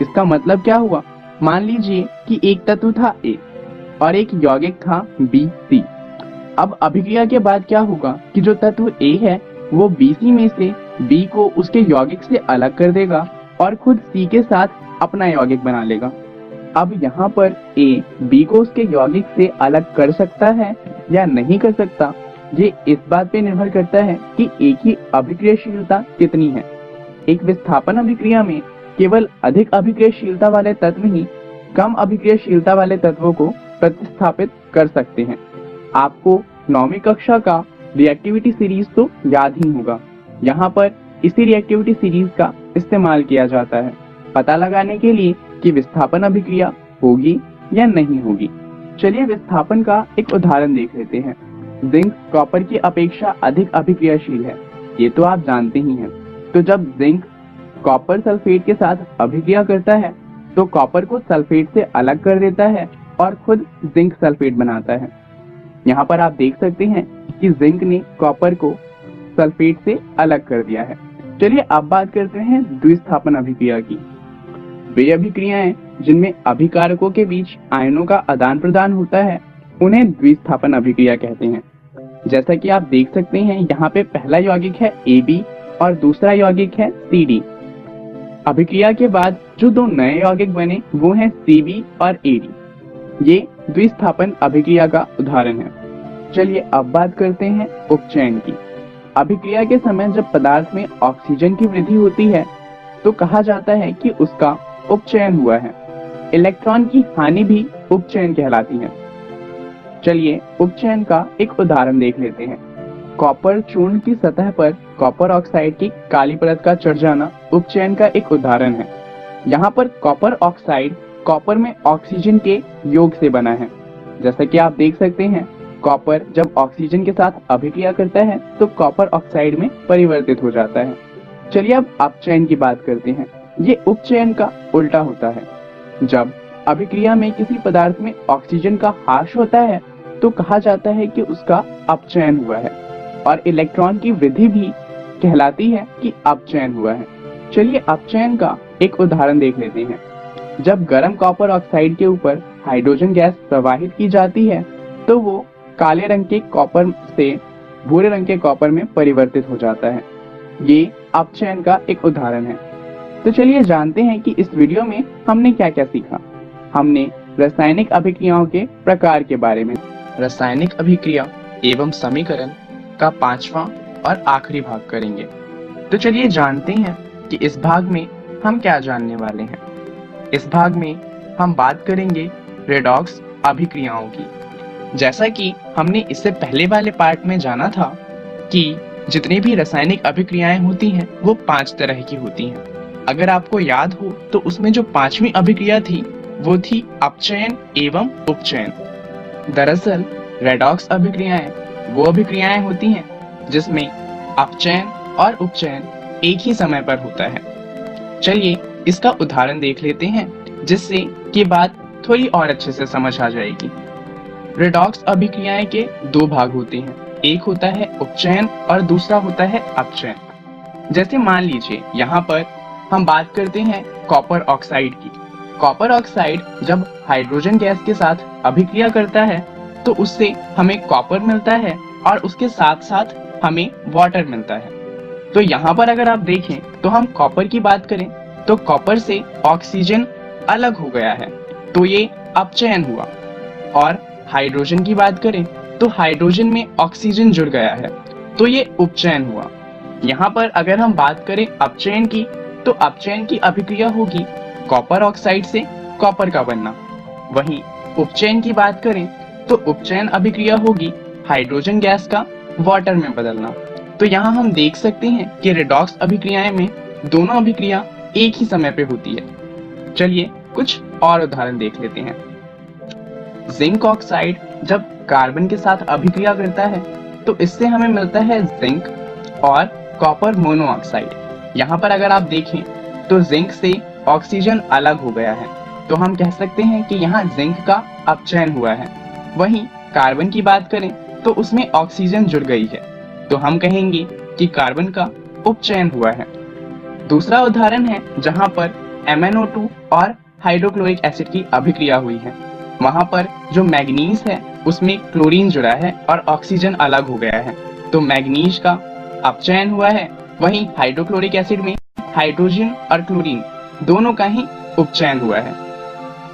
इसका मतलब क्या हुआ? मान लीजिए कि एक तत्व था A और एक यौगिक था B, C। अब अभिक्रिया के बाद क्या होगा कि जो तत्व A है वो BC में से B को उसके यौगिक से अलग कर देगा और खुद C के साथ अपना यौगिक बना लेगा। अब यहाँ पर A B को उसके यौगिक से अलग कर सकता है या नहीं कर सकता, ये इस बात पे निर्भर करता है कि A की अभिक्रियाशीलता कितनी है। एक विस्थापन अभिक्रिया में केवल अधिक अभिक्रियाशीलता वाले तत्व ही कम अभिक्रियाशीलता वाले तत्वों को प्रतिस्थापित कर सकते हैं। आपको 9वीं कक्षा का रिएक्टिविटी सीरीज तो याद ही होगा। यहाँ पर इसी रिएक्टिविटी सीरीज का इस्तेमाल किया जाता है पता लगाने के लिए कि विस्थापन अभिक्रिया होगी या नहीं होगी। चलिए विस्थापन का एक उदाहरण देख लेते हैं। जिंक कॉपर की अपेक्षा अधिक अभिक्रियाशील है, ये तो आप जानते ही हैं। तो जब जिंक कॉपर सल्फेट के साथ अभिक्रिया करता है तो कॉपर को सल्फेट से अलग कर देता है और खुद जिंक सल्फेट बनाता है। यहाँ पर आप देख सकते हैं कि जिंक ने कॉपर को सल्फेट से अलग कर दिया है। चलिए अब बात करते हैं द्विस्थापन अभिक्रिया की। वे अभिक्रियाएं जिनमें अभिकारकों के बीच आयनों का आदान प्रदान होता है उन्हें द्विस्थापन अभिक्रिया कहते हैं। जैसा कि आप देख सकते हैं, यहाँ पे पहला यौगिक है AB और दूसरा यौगिक है CD। अभिक्रिया के बाद जो दो नए यौगिक बने वो हैं CB और AD। ये द्विस्थापन अभिक्रिया का उदाहरण है। चलिए अब बात करते हैं उपचयन की। अभिक्रिया के समय जब पदार्थ में ऑक्सीजन की वृद्धि होती है तो कहा जाता है कि उसका उपचयन हुआ है। इलेक्ट्रॉन की हानि भी उपचयन कहलाती है। चलिए उपचयन का एक उदाहरण देख लेते हैं। कॉपर चूर्ण की सतह पर कॉपर ऑक्साइड की काली परत का चढ़ जाना उपचयन का एक उदाहरण है। यहाँ पर कॉपर ऑक्साइड कॉपर में ऑक्सीजन के योग से बना है। जैसा कि आप देख सकते हैं, कॉपर जब ऑक्सीजन के साथ अभिक्रिया करता है तो कॉपर ऑक्साइड में परिवर्तित हो जाता है। चलिए अब अपचयन की बात करते हैं। ये उपचयन का उल्टा होता है। जब अभिक्रिया में किसी पदार्थ में ऑक्सीजन का ह्रास होता है तो कहा जाता है कि उसका अपचयन हुआ है और इलेक्ट्रॉन की वृद्धि भी कहलाती है कि अपचयन हुआ है। चलिए अपचयन का एक उदाहरण देख लेते हैं। जब गर्म कॉपर ऑक्साइड के ऊपर हाइड्रोजन गैस प्रवाहित की जाती है तो वो काले रंग के कॉपर से भूरे रंग के कॉपर में परिवर्तित हो जाता है। ये अपचयन का एक उदाहरण है। तो चलिए जानते हैं कि इस वीडियो में हमने क्या क्या सीखा। हमने रासायनिक अभिक्रियाओं के प्रकार के बारे में, रासायनिक अभिक्रिया एवं समीकरण का 5वां और आखिरी भाग करेंगे। तो चलिए जानते हैं कि इस भाग में हम क्या जानने वाले हैं। इस भाग में हम बात करेंगे रेडॉक्स अभिक्रियाओं की। जैसा कि हमने इससे पहले वाले पार्ट में जाना था कि जितनी भी रासायनिक अभिक्रियाएं होती हैं वो 5 तरह की होती हैं। अगर आपको याद हो तो उसमें जो 5वीं अभिक्रिया थी वो थी अपचयन एवं उपचयन। दरअसल रेडॉक्स अभिक्रियाएं वो अभिक्रियाएं होती हैं जिसमें अपचयन और उपचयन एक ही समय पर होता है। चलिए इसका उदाहरण देख लेते हैं जिससे कि बात थोड़ी और अच्छे से समझ आ जाएगी। रेडॉक्स अभिक्रियाएं के दो भाग होते हैं, एक होता है उपचयन और दूसरा होता है अपचयन। जैसे मान लीजिए यहाँ पर हम बात करते हैं कॉपर ऑक्साइड की। कॉपर ऑक्साइड जब हाइड्रोजन गैस के साथ अभिक्रिया करता है तो उससे हमें कॉपर मिलता है और उसके साथ साथ हमें वाटर मिलता है। तो यहाँ पर अगर आप देखें तो हम कॉपर की बात करें तो कॉपर से ऑक्सीजन अलग हो गया है, तो ये अपचयन हुआ। और हाइड्रोजन की बात करें तो हाइड्रोजन में ऑक्सीजन जुड़ गया है, तो ये उपचयन हुआ। यहाँ पर अगर हम बात करें अपचयन की, तो अपचयन की अभिक्रिया होगी कॉपर ऑक्साइड से कॉपर का बनना। वहीं उपचयन की बात करें तो उपचयन अभिक्रिया होगी हाइड्रोजन गैस का वाटर में बदलना। तो यहाँ हम देख सकते हैं कि रेडॉक्स अभिक्रियाएं में दोनों अभिक्रिया एक ही समय पे होती है। चलिए कुछ और उदाहरण देख लेते हैं। जिंक ऑक्साइड जब कार्बन के साथ अभिक्रिया करता है तो इससे हमें मिलता है जिंक और कॉपर मोनोऑक्साइड। यहाँ पर अगर आप देखें तो जिंक से ऑक्सीजन अलग हो गया है, तो हम कह सकते हैं कि यहाँ जिंक का अपचयन हुआ है। वहीं कार्बन की बात करें तो उसमें ऑक्सीजन जुड़ गई है, तो हम कहेंगे कि कार्बन का उपचयन हुआ है। दूसरा उदाहरण है जहां पर MnO2 और हाइड्रोक्लोरिक एसिड की अभिक्रिया हुई है। वहां पर जो मैग्नीज है उसमें क्लोरीन जुड़ा है और ऑक्सीजन अलग हो गया है, तो मैग्नीज का अपचयन हुआ है। वहीं हाइड्रोक्लोरिक एसिड में हाइड्रोजन और क्लोरीन दोनों का ही उपचयन हुआ है।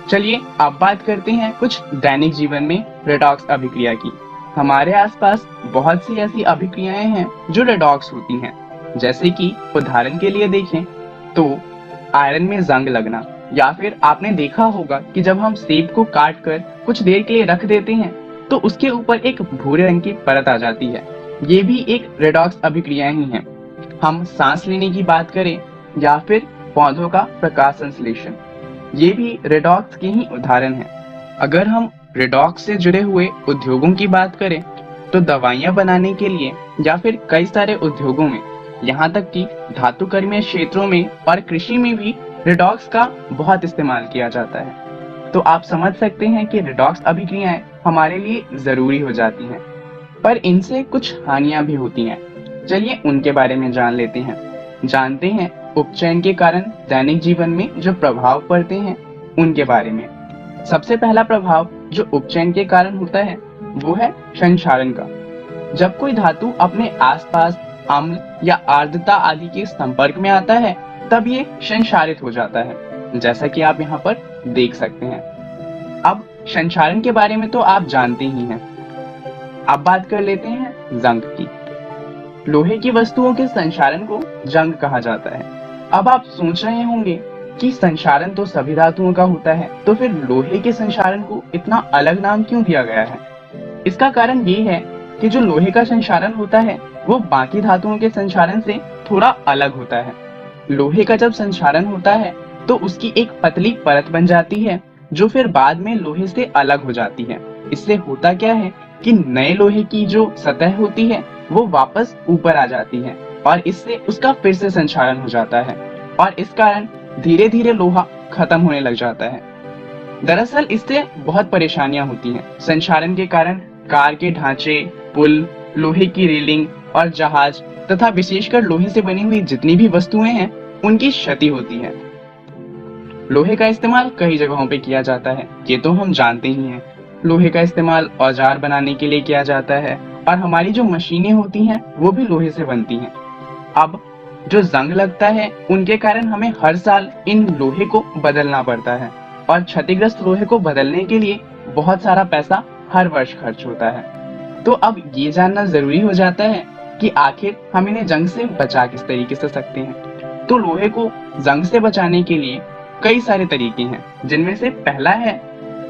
चलिए अब बात करते हैं कुछ दैनिक जीवन में रेडॉक्स अभिक्रिया की। हमारे आसपास बहुत सी ऐसी अभिक्रियाएं हैं जो रेडॉक्स होती हैं। जैसे कि उदाहरण के लिए देखें तो आयरन में जंग लगना, या फिर आपने देखा होगा कि जब हम सेब को काट कर कुछ देर के लिए रख देते हैं तो उसके ऊपर एक भूरे रंग की परत आ जाती है। ये भी एक रेडॉक्स अभिक्रियाएं ही हैं। हम सांस लेने की बात करें या फिर पौधों का प्रकाश संश्लेषण, ये भी रेडॉक्स के ही उदाहरण हैं। अगर हम रेडॉक्स से जुड़े हुए उद्योगों की बात करें तो दवाइयां बनाने के लिए या फिर कई सारे उद्योगों में, यहाँ तक कि धातुकर्मीय क्षेत्रों में और कृषि में भी रेडॉक्स का बहुत इस्तेमाल किया जाता है। तो आप समझ सकते हैं कि रेडॉक्स अभिक्रियाएं हमारे लिए जरूरी हो जाती हैं, पर इनसे कुछ हानियां भी होती हैं। चलिए उनके बारे में जान लेते हैं। जानते हैं उपचयन के कारण दैनिक जीवन में जो प्रभाव पड़ते हैं उनके बारे में। सबसे पहला प्रभाव जो उपचयन के कारण होता है वो है संक्षारण का। जब कोई धातु अपने आसपास अम्ल या आर्द्रता आदि के संपर्क में आता है तब ये संक्षारित हो जाता है, जैसा कि आप यहाँ पर देख सकते हैं। अब संक्षारण के बारे में तो आप जानते ही हैं। अब बात कर लेते हैं जंग की। लोहे की वस्तुओं के संक्षारण को जंग कहा जाता है। अब आप सोच रहे होंगे कि संक्षारण तो सभी धातुओं का होता है, तो फिर लोहे के संक्षारण को इतना अलग नाम क्यों दिया गया है? इसका कारण ये है कि जो लोहे का संक्षारण होता है वो बाकी धातुओं के संक्षारण से थोड़ा अलग होता है। लोहे का जब संक्षारण होता है तो उसकी एक पतली परत बन जाती है जो फिर बाद में लोहे से अलग हो जाती है। इससे होता क्या है कि नए लोहे की जो सतह होती है वो वापस ऊपर आ जाती है और इससे उसका फिर से संक्षारण हो जाता है और इस कारण धीरे धीरे लोहा खत्म होने लग जाता है। दरअसल इससे बहुत परेशानियां होती हैं। संक्षारण के कारण कार के ढांचे, पुल, लोहे की रेलिंग और जहाज तथा विशेषकर लोहे से बनी हुई जितनी भी वस्तुएं हैं उनकी क्षति होती है। लोहे का इस्तेमाल कई जगहों पे किया जाता है, ये तो हम जानते ही हैं। लोहे का इस्तेमाल औजार बनाने के लिए किया जाता है और हमारी जो मशीनें होती हैं वो भी लोहे से बनती हैं। अब जो जंग लगता है उनके कारण हमें हर साल इन लोहे को बदलना पड़ता है और क्षतिग्रस्त लोहे को बदलने के लिए बहुत सारा पैसा हर वर्ष खर्च होता है। तो अब ये जानना जरूरी हो जाता है कि आखिर हम इन्हें जंग से बचा किस तरीके से सकते हैं। तो लोहे को जंग से बचाने के लिए कई सारे तरीके हैं, जिनमें से पहला है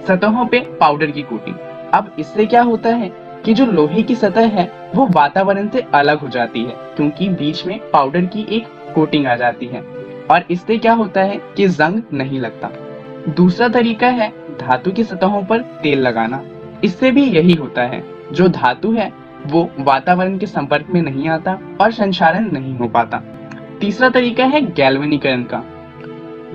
सतहों पे पाउडर की कोटिंग। अब इससे क्या होता है कि जो लोहे की सतह है वो वातावरण से अलग हो जाती है क्योंकि बीच में पाउडर की एक कोटिंग आ जाती है और इससे क्या होता है कि जंग नहीं लगता। दूसरा तरीका है धातु की सतहों पर तेल लगाना। इससे भी यही होता है, जो धातु है वो वातावरण के संपर्क में नहीं आता और संक्षारण नहीं हो पाता। तीसरा तरीका है गैल्वेनीकरण का।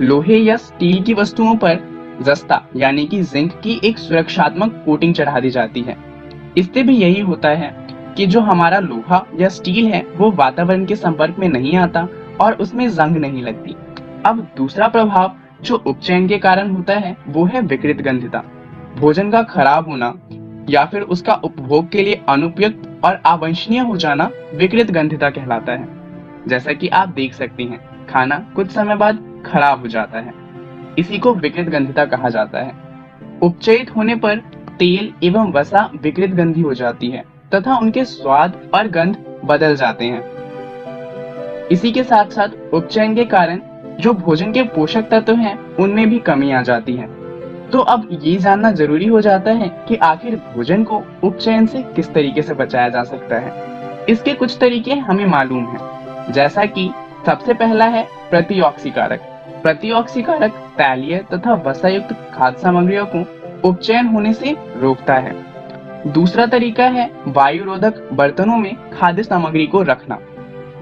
लोहे या स्टील की वस्तुओं पर जस्ता यानी कि जिंक की एक सुरक्षात्मक कोटिंग चढ़ा दी जाती है। इससे भी यही होता है कि जो हमारा लोहा या स्टील है वो वातावरण के संपर्क में नहीं आता और उसमें जंग नहीं लगती। अब दूसरा प्रभाव जो उपचयन के कारण होता है वो है विकृत गंधिता। भोजन का खराब होना या फिर उसका उपभोग के लिए अनुपयुक्त और अवांछनीय हो जाना विकृत गंधिता कहलाता है। जैसा कि आप देख सकते हैं, खाना कुछ समय बाद खराब हो जाता है, इसी को विकृत गंधिता कहा जाता है। उपचयित होने पर तेल एवं वसा विकृत गंधी हो जाती है तथा उनके स्वाद और गंध बदल जाते हैं। इसी के साथ साथ उपचयन के कारण जो भोजन के पोषक तत्व हैं उनमें भी कमी आ जाती है। तो अब ये जानना जरूरी हो जाता है कि आखिर भोजन को उपचयन से किस तरीके से बचाया जा सकता है। इसके कुछ तरीके हमें मालूम है, जैसा कि सबसे पहला है प्रतिऑक्सीकारक। प्रतिऑक्सीकारक तैलीय तथा वसायुक्त खाद्य सामग्रियों को उपचयन होने से रोकता है। दूसरा तरीका है वायुरोधक बर्तनों में खाद्य सामग्री को रखना।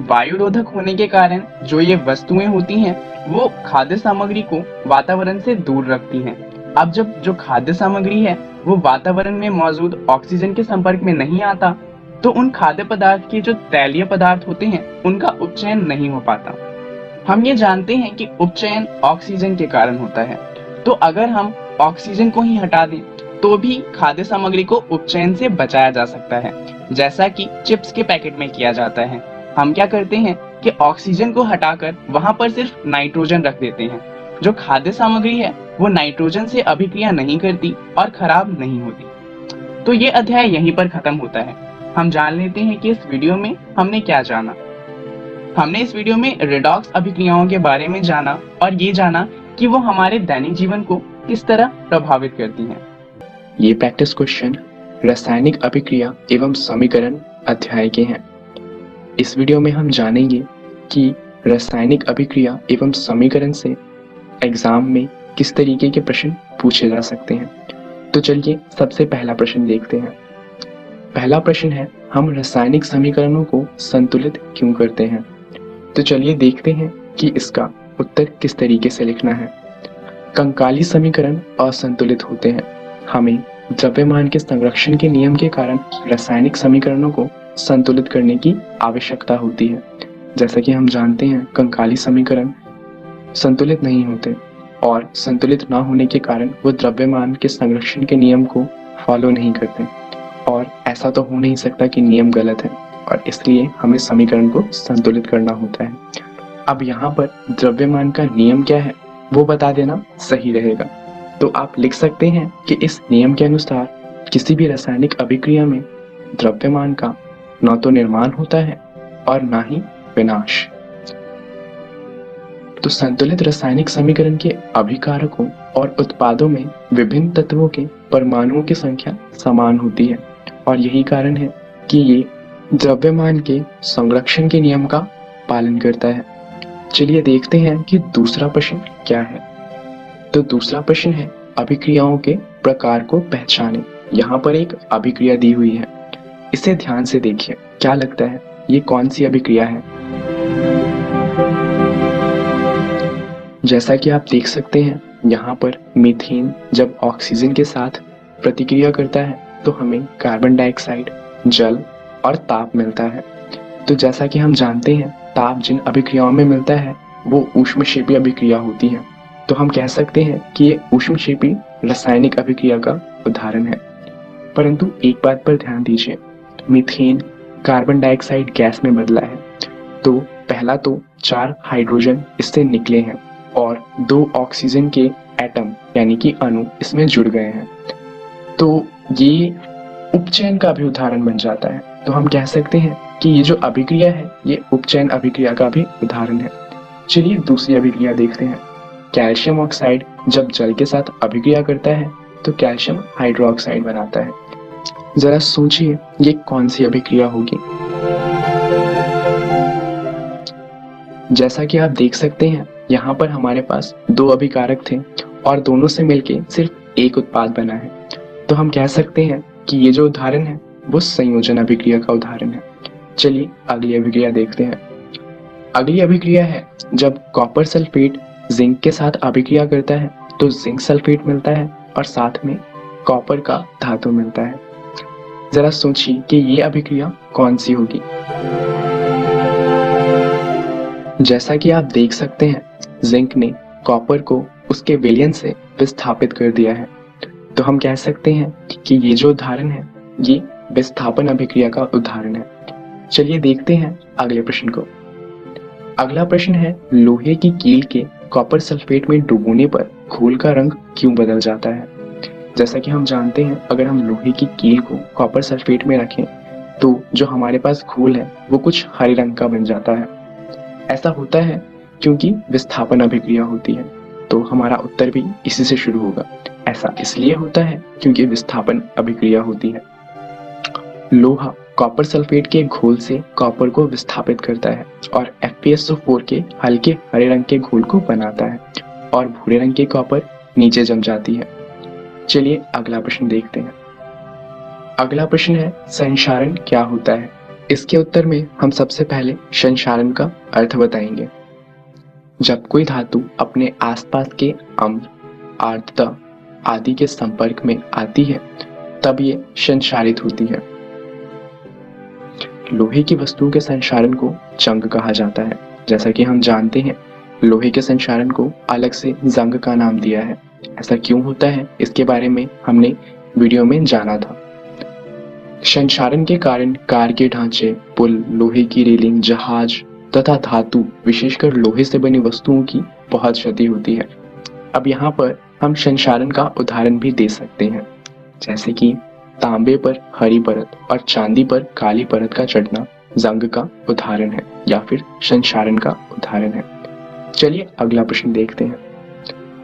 वायुरोधक होने के कारण जो ये वस्तुएं होती हैं वो खाद्य सामग्री को वातावरण से दूर रखती हैं। अब जब जो खाद्य सामग्री है वो वातावरण में मौजूद ऑक्सीजन के संपर्क में नहीं आता तो उन खाद्य पदार्थ के जो तैलीय पदार्थ होते हैं उनका उपचयन नहीं हो पाता। हम ये जानते हैं कि उपचयन ऑक्सीजन के कारण होता है, तो अगर हम ऑक्सीजन को ही हटा दें तो भी खाद्य सामग्री को उपचयन से बचाया जा सकता है, जैसा कि चिप्स के पैकेट में किया जाता है। हम क्या करते हैं कि ऑक्सीजन को हटाकर वहां पर सिर्फ नाइट्रोजन रख देते हैं। जो खाद्य सामग्री है वो नाइट्रोजन से अभिक्रिया नहीं करती और खराब नहीं होती। तो ये अध्याय यहीं पर खत्म होता है। हम जान लेते हैं कि इस वीडियो में हमने क्या जाना। हमने इस वीडियो में रेडॉक्स अभिक्रियाओं के बारे में जाना और ये जाना कि वो हमारे दैनिक जीवन को किस तरह प्रभावित करती हैं। ये प्रैक्टिस क्वेश्चन रासायनिक अभिक्रिया एवं समीकरण अध्याय के हैं। इस वीडियो में हम जानेंगे कि रासायनिक अभिक्रिया एवं समीकरण से एग्जाम में किस तरीके के प्रश्न पूछे जा सकते हैं। तो चलिए सबसे पहला प्रश्न देखते हैं। पहला प्रश्न है, हम रासायनिक समीकरणों को संतुलित क्यों करते हैं? तो चलिए देखते हैं कि इसका उत्तर किस तरीके से लिखना है। कंकाली समीकरण असंतुलित होते हैं। हमें द्रव्यमान के संरक्षण के नियम के कारण रासायनिक समीकरणों को संतुलित करने की आवश्यकता होती है। जैसा कि हम जानते हैं, कंकाली समीकरण संतुलित नहीं होते और संतुलित ना होने के कारण वो द्रव्यमान के संरक्षण के नियम को फॉलो नहीं करते, और ऐसा तो हो नहीं सकता कि नियम गलत है, और इसलिए हमें समीकरण को संतुलित करना होता है। अब यहाँ पर द्रव्यमान का नियम क्या है वो बता देना सही रहेगा। तो आप लिख सकते हैं कि इस नियम के अनुसार किसी भी रासायनिक अभिक्रिया में द्रव्यमान का न तो निर्माण होता है और ना ही विनाश। तो संतुलित रासायनिक समीकरण के अभिकारकों और उत्पादों में विभिन्न तत्वों के परमाणुओं की संख्या समान होती है, और यही कारण है कि ये द्रव्यमान के संरक्षण के नियम का पालन करता है। चलिए देखते हैं कि दूसरा प्रश्न क्या है। तो दूसरा प्रश्न है, अभिक्रियाओं के प्रकार को पहचानें। यहाँ पर एक अभिक्रिया दी हुई है, इसे ध्यान से देखिए। क्या लगता है ये कौन सी अभिक्रिया है? जैसा कि आप देख सकते हैं, यहाँ पर मीथेन जब ऑक्सीजन के साथ प्रतिक्रिया करता है तो हमें कार्बन डाइऑक्साइड, जल और ताप मिलता है। तो जैसा कि हम जानते हैं, ताप जिन अभिक्रियाओं में मिलता है वो ऊष्मक्षेपी अभिक्रिया होती है। तो हम कह सकते हैं कि ये ऊष्मक्षेपी रासायनिक अभिक्रिया का उदाहरण है। परंतु एक बात पर ध्यान दीजिए, मीथेन कार्बन डाइऑक्साइड गैस में बदला है, तो पहला तो 4 हाइड्रोजन इससे निकले हैं और 2 ऑक्सीजन के एटम यानी कि अणु इसमें जुड़ गए हैं। तो ये उपचयन का भी उदाहरण बन जाता है। तो हम कह सकते हैं कि ये जो अभिक्रिया है ये उपचयन अभिक्रिया का भी उदाहरण है। चलिए दूसरी अभिक्रिया देखते हैं। कैल्शियम ऑक्साइड जब जल के साथ अभिक्रिया करता है तो कैल्शियम हाइड्रोक्साइड बनाता है। जरा सोचिए ये कौन सी अभिक्रिया होगी? जैसा कि आप देख सकते हैं, यहाँ पर हमारे पास 2 अभिकारक थे और दोनों से मिलके सिर्फ एक उत्पाद बना है। तो हम कह सकते हैं कि ये जो उदाहरण है वो संयोजन अभिक्रिया का उदाहरण है। चलिए अगली अभिक्रिया देखते हैं। अगली अभिक्रिया है जब कॉपर सल्फेट जिंक के साथ अभिक्रिया करता है तो जिंक सल्फेट मिलता है और साथ में कॉपर का धातु मिलता है। जरा सोचिए कि ये अभिक्रिया कौन सी होगी। जैसा कि आप देख सकते हैं, जिंक ने कॉपर को उसके विलयन से विस्थापित कर दिया है। तो हम कह सकते हैं कि ये जो उदाहरण है ये विस्थापन अभिक्रिया का उदाहरण है। चलिए देखते हैं अगले प्रश्न को। अगला प्रश्न है, लोहे की कील के कॉपर सल्फेट में डुबोने पर घोल का रंग क्यों बदल जाता है। जैसा कि हम जानते हैं, अगर हम लोहे की कील को कॉपर सल्फेट में रखें तो जो हमारे पास घोल है वो कुछ हरे रंग का बन जाता है। ऐसा होता है क्योंकि विस्थापन अभिक्रिया होती है। तो हमारा उत्तर भी इसी से शुरू होगा। ऐसा इसलिए होता है क्योंकि विस्थापन अभिक्रिया होती है। लोहा कॉपर सल्फेट के घोल से कॉपर को विस्थापित करता है और FeSO4 के हल्के हरे रंग के घोल को बनाता है और भूरे रंग की कॉपर नीचे जम जाती है। चलिए अगला प्रश्न देखते हैं। अगला प्रश्न है, संक्षारण क्या होता है। इसके उत्तर में हम सबसे पहले संक्षारण का अर्थ बताएंगे। जब कोई धातु अपने आसपास के अम्ल, आर्द्रता आदि के संपर्क में आती है तब ये संक्षारित होती है। लोहे की वस्तुओं के संक्षारण को जंग कहा जाता है। जैसा कि हम जानते हैं, लोहे के संक्षारण को अलग से जंग का नाम दिया है। ऐसा क्यों होता है इसके बारे में हमने वीडियो में जाना था। संक्षारण के कारण कार के ढांचे, पुल, लोहे की रेलिंग, जहाज तथा धातु विशेषकर लोहे से बनी वस्तुओं की बहुत क्षति होती है। अब यहाँ पर हम संक्षारण का उदाहरण भी दे सकते हैं, जैसे कि तांबे पर हरी परत और चांदी पर काली परत का चढ़ना जंग का उदाहरण है या फिर संक्षारण का उदाहरण है। चलिए अगला प्रश्न देखते हैं।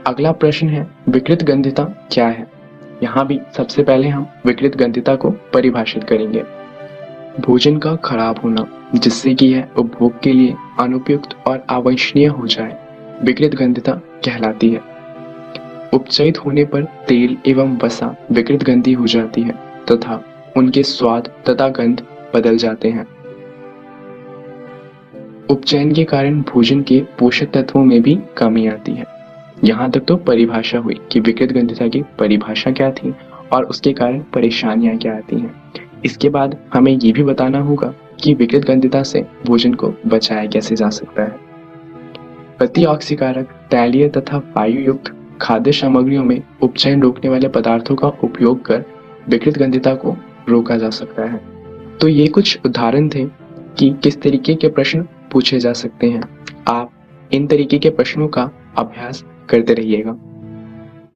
अगला प्रश्न है, विकृत गंधिता क्या है। यहाँ भी सबसे पहले हम विकृत गंधिता को परिभाषित करेंगे। भोजन का खराब होना जिससे कि यह उपभोग के लिए अनुपयुक्त और अवांछनीय हो जाए, विकृत गंधिता कहलाती है। उपचयित होने पर तेल एवं वसा विकृत गंधी हो जाती है तथा उनके स्वाद तथा गंध बदल जाते हैं। उपचयन के कारण भोजन के पोषक तत्वों में भी कमी आती है। यहाँ तक तो परिभाषा हुई कि विकृत गंधिता की परिभाषा क्या थी और उसके कारण परेशानियां क्या आती हैं। इसके बाद हमें ये भी बताना होगा कि विकृत गंधिता से भोजन को बचाया कैसे जा सकता है। अति ऑक्सीकारक, तैलीय तथा वायु युक्त खाद्य सामग्रियों में उपचयन रोकने वाले पदार्थों का उपयोग कर विकृत गंधिता को रोका जा सकता है। तो ये कुछ उदाहरण थे कि किस तरीके के प्रश्न पूछे जा सकते हैं। आप इन तरीके के प्रश्नों का अभ्यास करते रहिएगा।